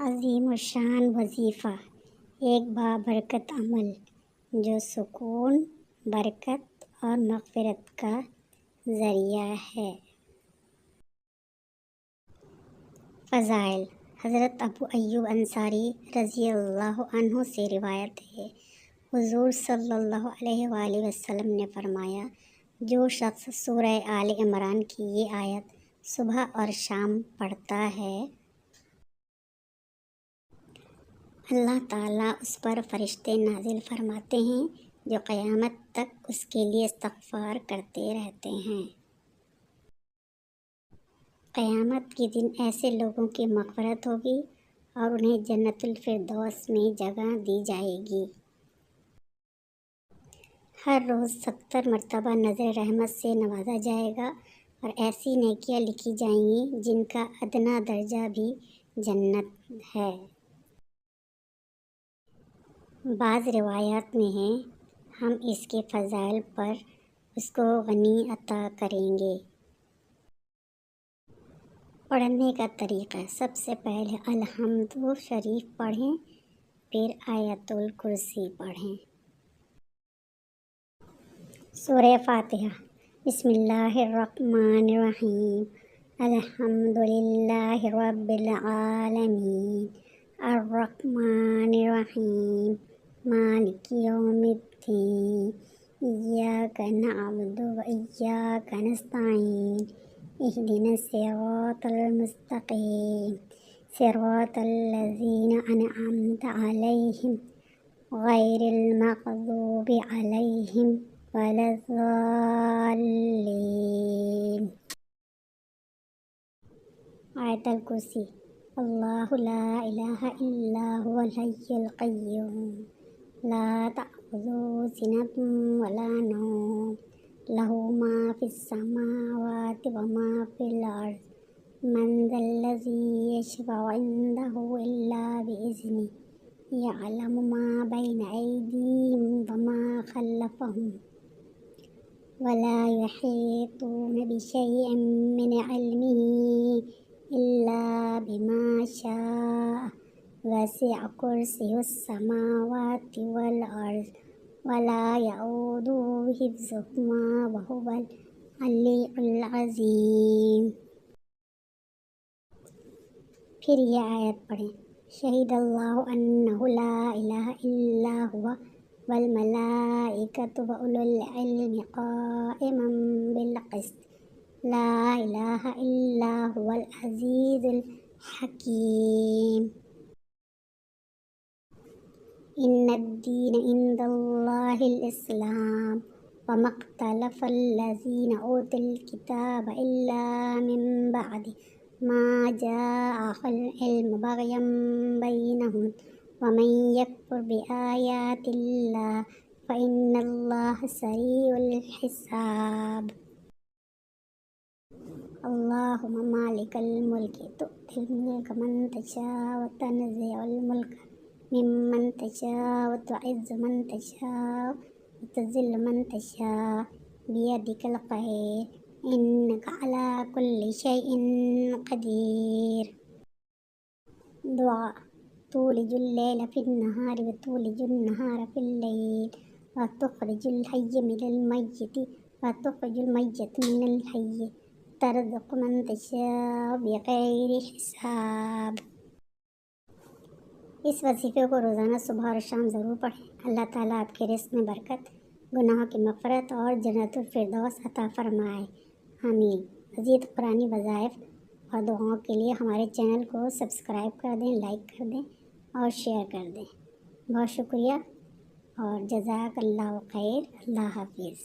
عظیم الشان وظیفہ، ایک بابرکت عمل جو سکون، برکت اور مغفرت کا ذریعہ ہے۔ فضائل: حضرت ابو ایوب انصاری رضی اللہ عنہ سے روایت ہے، حضور صلی اللہ علیہ وآلہ وسلم نے فرمایا، جو شخص سورہ آل عمران کی یہ آیت صبح اور شام پڑھتا ہے، اللہ تعالیٰ اس پر فرشتے نازل فرماتے ہیں جو قیامت تک اس کے لیے استغفار کرتے رہتے ہیں۔ قیامت کے دن ایسے لوگوں کی مغفرت ہوگی اور انہیں جنت الفردوس میں جگہ دی جائے گی۔ ہر روز 70 مرتبہ نظر رحمت سے نوازا جائے گا اور ایسی نیکیاں لکھی جائیں گی جن کا ادنیٰ درجہ بھی جنت ہے۔ بعض روایات میں ہے، ہم اس کے فضائل پر اس کو غنی عطا کریں گے۔ پڑھنے کا طریقہ: سب سے پہلے الحمد شریف پڑھیں، پھر آیت الکرسی پڑھیں۔ سورہ فاتحہ: بسم اللہ الرحمن الرحیم، الحمد للہ رب العالمین، الرحمن الرحیم، مالک یوم الدین، ایاک نعبد و ایاک نستعین، اہدنا الصراط المستقیم، صراط الذین انعمت علیہم غیر المغضوب علیہم ولا الضالین۔ آیت الکرسی: اللہ لا الہ الا هو الحی القیوم، لا تأخذہ سنۃ ولا نوم، لہ ما فی السماوات وما فی الارض، من ذا الذی یشفع عندہ الا بإذنہ، یعلم ما بین ایدیہم وما خلفہم، ولا یحیطون بشیء من علمہ الا بما شاء، وسع کرسیہ السماوات والارض ولا یئودہ حفظہما وہو العلی العظیم۔ پھر یہ آیت پڑھیں، شہد اللہ انہ لا الہ الا هو والملائکۃ واولو العلم قائما بالقسط، لا الہ الا هو العزیز الحکیم۔ ان الدین عند اللہ الاسلام، وما اختلف الذین اوتوا الکتاب الا من بعد ما جاءهم العلم بغیا بینہم، ومن یکفر بآیات اللہ فإن اللہ سریع الحساب۔ اللہم مالک الملک، تؤتی الملک من تشاء وتنزع الملک ممن تشاء وتعز من تشاء وتذل من تشاء بیدک الخیر انک علی کل شیء قدیر۔ دعا: تولج اللیل فی النہار وتولج النہار فی اللیل، وتخرج الحی من المیت وتخرج المیت من الحی، ترزق من تشاء بغیر حساب۔ اس وظیفے کو روزانہ صبح اور شام ضرور پڑھیں۔ اللہ تعالیٰ آپ کے رزق میں برکت، گناہوں کی مغفرت اور جنت الفردوس عطا فرمائے، آمین۔ مزید قرآنی وظائف اور دعاؤں کے لیے ہمارے چینل کو سبسکرائب کر دیں، لائک کر دیں اور شیئر کر دیں۔ بہت شکریہ اور جزاک اللہ خیر۔ اللہ حافظ۔